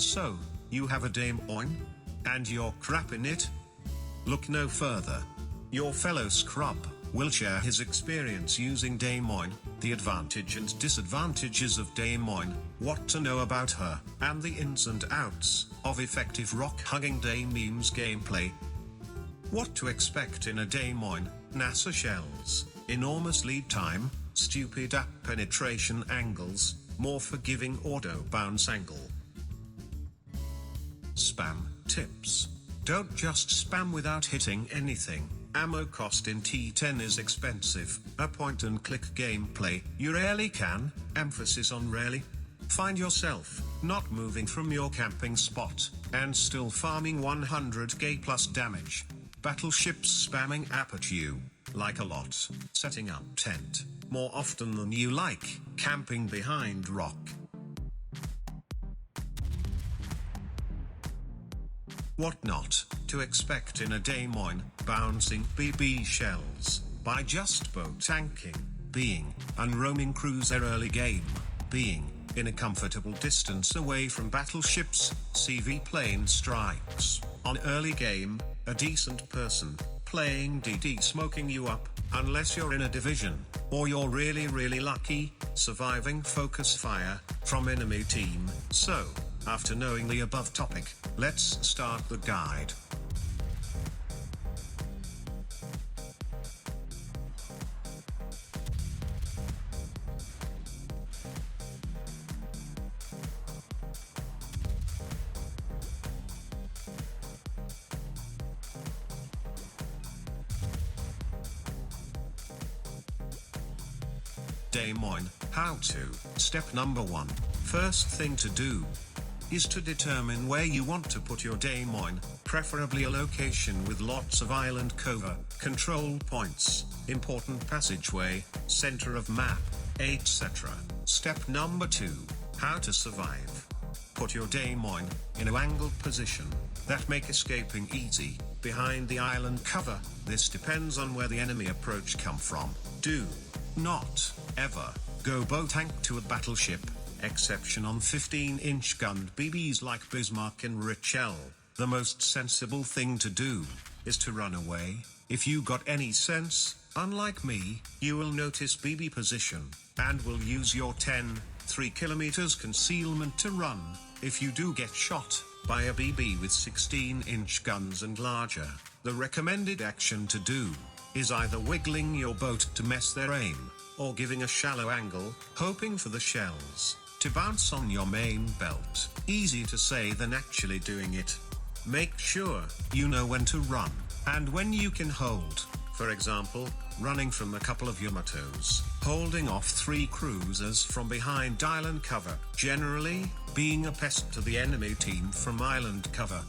So, you have a Des Moines? And you're crap in it? Look no further. Your fellow scrub will share his experience using Des Moines, the advantage and disadvantages of Des Moines, what to know about her, and the ins and outs of effective rock-hugging Des Moines gameplay. What to expect in a Des Moines: NASA shells, enormous lead time, stupid app penetration angles, more forgiving auto-bounce angle. Spam tips. Don't just spam without hitting anything. Ammo cost in T10 is expensive. A point-and-click gameplay, you rarely can, emphasis on rarely, find yourself not moving from your camping spot, and still farming 100k plus damage. Battleships spamming app at you, like a lot, setting up tent, more often than you like, camping behind rock. What not to expect in a Des Moines: bouncing BB shells, by just boat tanking, being and roaming cruiser early game, being in a comfortable distance away from battleships, CV plane strikes, on early game, a decent person playing DD smoking you up, unless you're in a division, or you're really lucky, surviving focus fire from enemy team. So, after knowing the above topic, let's start the guide. Des Moines, how to. Step number 1. First thing to do is to determine where you want to put your Des Moines, preferably a location with lots of island cover, control points, important passageway, center of map, etc. Step number 2. How to survive. Put your Des Moines in an angled position that make escaping easy, behind the island cover. This depends on where the enemy approach come from. Do not ever go boat tank to a battleship, exception on 15-inch gunned BBs like Bismarck and Richel. The most sensible thing to do is to run away. If you got any sense, unlike me, you will notice BB position, and will use your 3 kilometers concealment to run. If you do get shot by a BB with 16-inch guns and larger, the recommended action to do is either wiggling your boat to mess their aim, or giving a shallow angle, hoping for the shells to bounce on your main belt. Easy to say than actually doing it. Make sure you know when to run, and when you can hold. For example, running from a couple of Yamatos, holding off 3 cruisers from behind island cover, generally being a pest to the enemy team from island cover.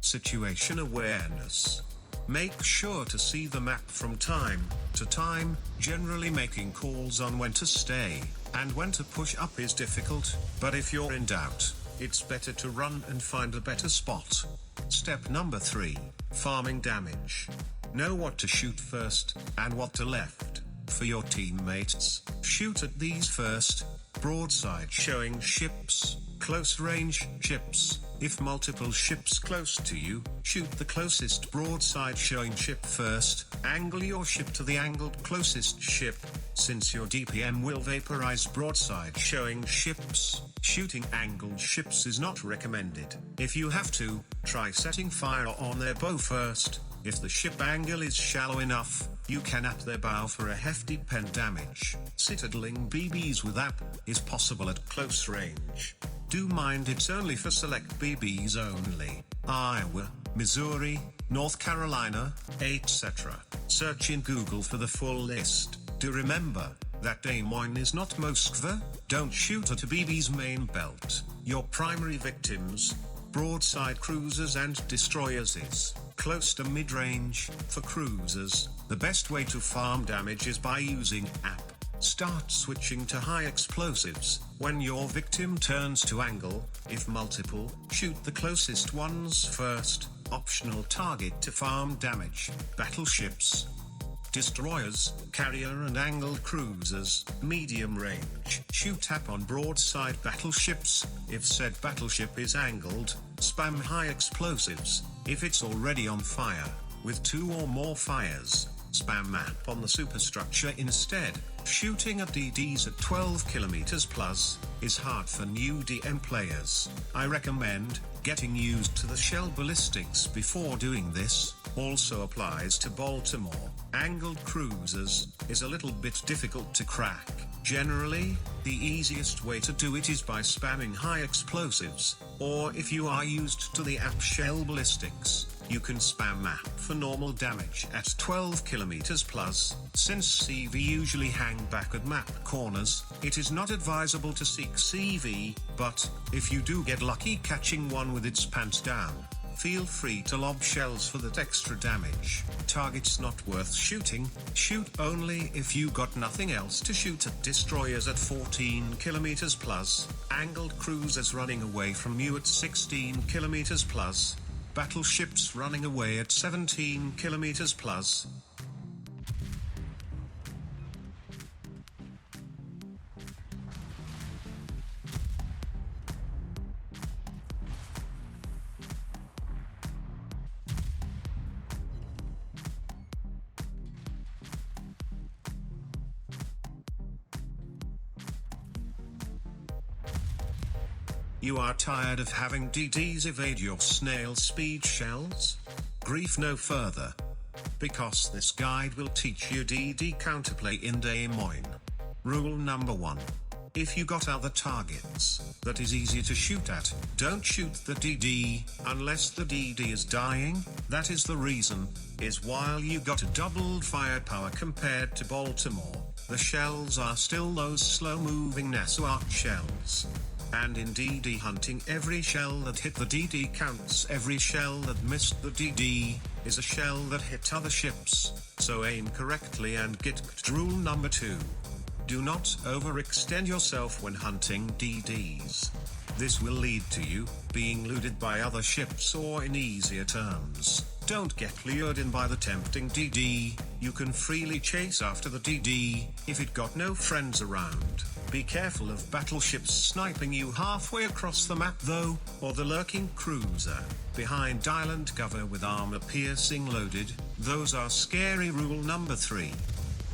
Situation awareness. Make sure to see the map from time to time, generally making calls on when to stay and when to push up is difficult, but if you're in doubt, it's better to run and find a better spot. Step number 3, farming damage. Know what to shoot first, and what to left, for your teammates. Shoot at these first, broadside showing ships, close range ships. If multiple ships close to you, shoot the closest broadside showing ship first, angle your ship to the angled closest ship, since your DPM will vaporize broadside showing ships. Shooting angled ships is not recommended. If you have to, try setting fire on their bow first, If the ship angle is shallow enough, you can AP their bow for a hefty pen damage. Citadeling BBs with AP is possible at close range. Do mind it's only for select BBs only. Iowa, Missouri, North Carolina, etc. Search in Google for the full list. Do remember that Des Moines is not Moskva. Don't shoot at a BB's main belt. Your primary victims, broadside cruisers and destroyers, is close to mid-range. For cruisers, the best way to farm damage is by using AP. Start switching to high explosives when your victim turns to angle. If multiple, shoot the closest ones first. Optional target to farm damage: battleships, destroyers, carrier and angled cruisers. Medium range, shoot AP on broadside battleships. If said battleship is angled, spam high explosives. If it's already on fire, with 2 or more fires, spam AP on the superstructure instead. Shooting at DDs at 12 km plus is hard for new DM players. I recommend getting used to the shell ballistics before doing this. Also applies to Baltimore. Angled cruisers is a little bit difficult to crack. Generally, the easiest way to do it is by spamming high explosives, or if you are used to the AP shell ballistics, you can spam AP for normal damage at 12 km plus. Since CV usually hang back at map corners, it is not advisable to seek CV, but if you do get lucky catching one with its pants down, feel free to lob shells for that extra damage. Targets not worth shooting, shoot only if you got nothing else to shoot at. Destroyers at 14 km plus, angled cruisers running away from you at 16 km plus, battleships running away at 17 km plus. You are tired of having DDs evade your snail speed shells? Grief no further, because this guide will teach you DD counterplay in Des Moines. Rule number 1. If you got other targets that is easier to shoot at, don't shoot the DD unless the DD is dying. That is the reason, is while you got a doubled firepower compared to Baltimore, the shells are still those slow-moving Nasuak shells. And in DD hunting, every shell that hit the DD counts. Every shell that missed the DD is a shell that hit other ships. So aim correctly and get cooked. Rule number 2. Do not overextend yourself when hunting DDs. This will lead to you being looted by other ships, or in easier terms, don't get lured in by the tempting DD. You can freely chase after the DD if it got no friends around. Be careful of battleships sniping you halfway across the map though, or the lurking cruiser behind island cover with armor-piercing loaded. Those are scary. Rule number 3.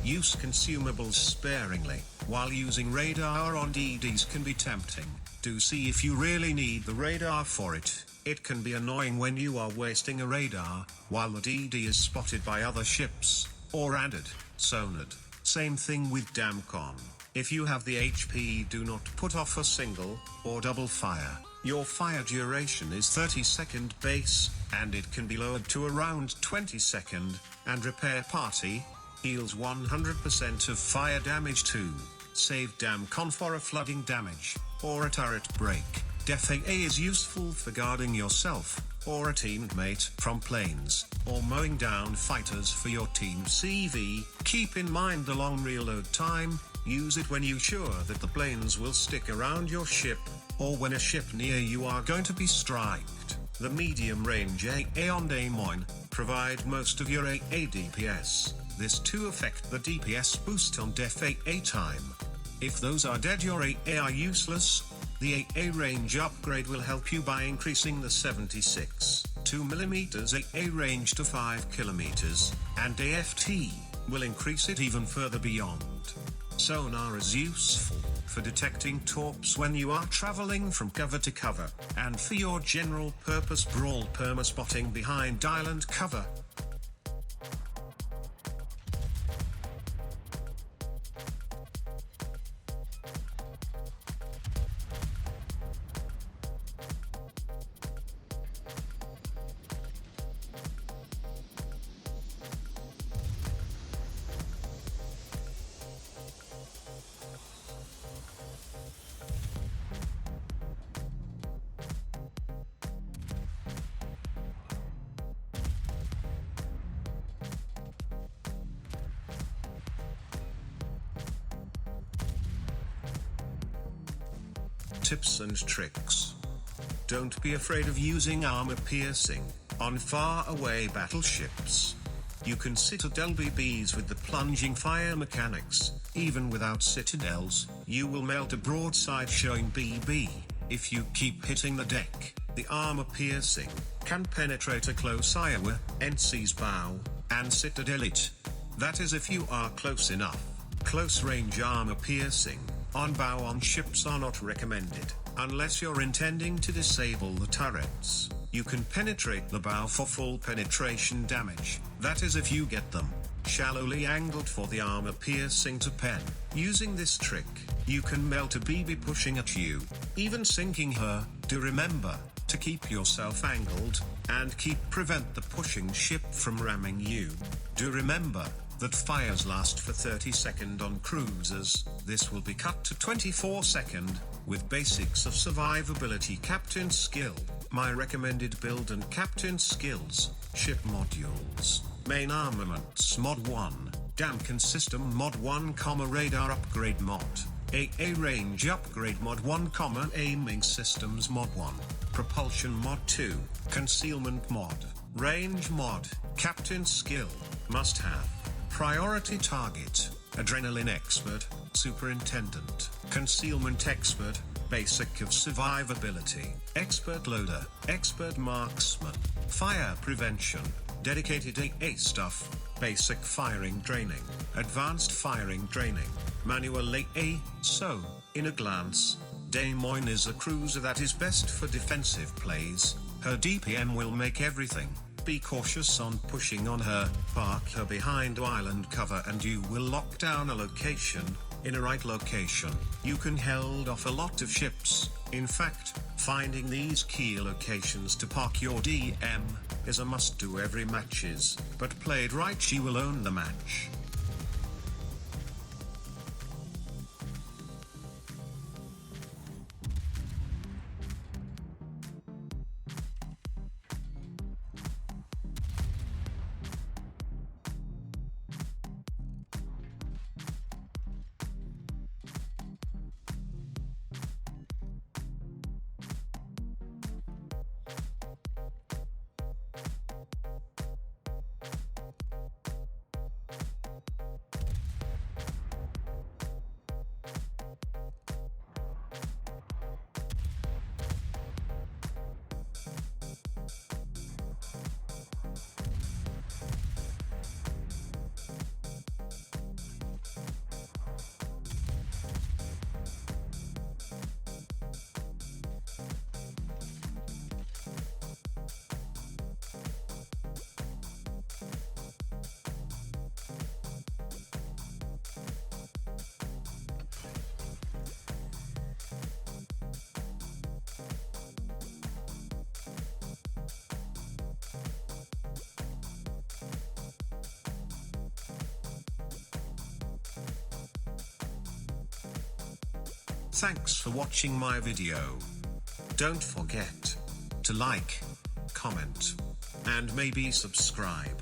Use consumables sparingly. While using radar on DDs can be tempting, do see if you really need the radar for it. It can be annoying when you are wasting a radar while the DD is spotted by other ships, or added, sonared. Same thing with DAMCON. If you have the HP, do not put off a single or double fire. Your fire duration is 30-second base, and it can be lowered to around 20-second, and repair party heals 100% of fire damage too. Save DAMCON for a flooding damage, or a turret break. DAKKA is useful for guarding yourself, or a teammate from planes, or mowing down fighters for your team CV. Keep in mind the long reload time. Use it when you're sure that the planes will stick around your ship, or when a ship near you are going to be striked. The medium range AA on Des Moines provide most of your AA DPS. This to affect the DPS boost on def AA time. If those are dead, your AA are useless. The AA range upgrade will help you by increasing the 76 2mm AA range to 5 km, and AFT will increase it even further beyond. Sonar is useful for detecting torps when you are traveling from cover to cover, and for your general purpose brawl perma-spotting behind island cover. tips and tricks. Don't be afraid of using armor piercing on far-away battleships. You can citadel BBs with the plunging fire mechanics. Even without citadels, you will melt a broadside showing BB. If you keep hitting the deck, the armor piercing can penetrate a close Iowa, NC's bow, and citadel it. That is if you are close enough. Close range armor piercing on bow on ships are not recommended, unless you're intending to disable the turrets. You can penetrate the bow for full penetration damage, that is if you get them shallowly angled for the armor piercing to pen. Using this trick, you can melt a BB pushing at you, even sinking her. Do remember to keep yourself angled, and prevent the pushing ship from ramming you. Do remember that fires last for 30 seconds on cruisers. This will be cut to 24 seconds, with basics of survivability captain skill. My recommended build and captain skills: ship modules, main armaments mod 1, Damken system mod 1, radar upgrade mod, AA range upgrade mod 1, aiming systems mod 1, propulsion mod 2, concealment mod, range mod. Captain skill must have priority target, adrenaline expert, superintendent, concealment expert, basic of survivability, expert loader, expert marksman, fire prevention, dedicated AA stuff, basic firing training, advanced firing training, manual AA. So, in a glance, Des Moines is a cruiser that is best for defensive plays. Her DPM will make everything. Be cautious on pushing on her, park her behind island cover and you will lock down a location. In a right location, you can hold off a lot of ships. In fact, finding these key locations to park your DM is a must-do every matches, but played right she will own the match. Thanks for watching my video. Don't forget to like, comment, and maybe subscribe.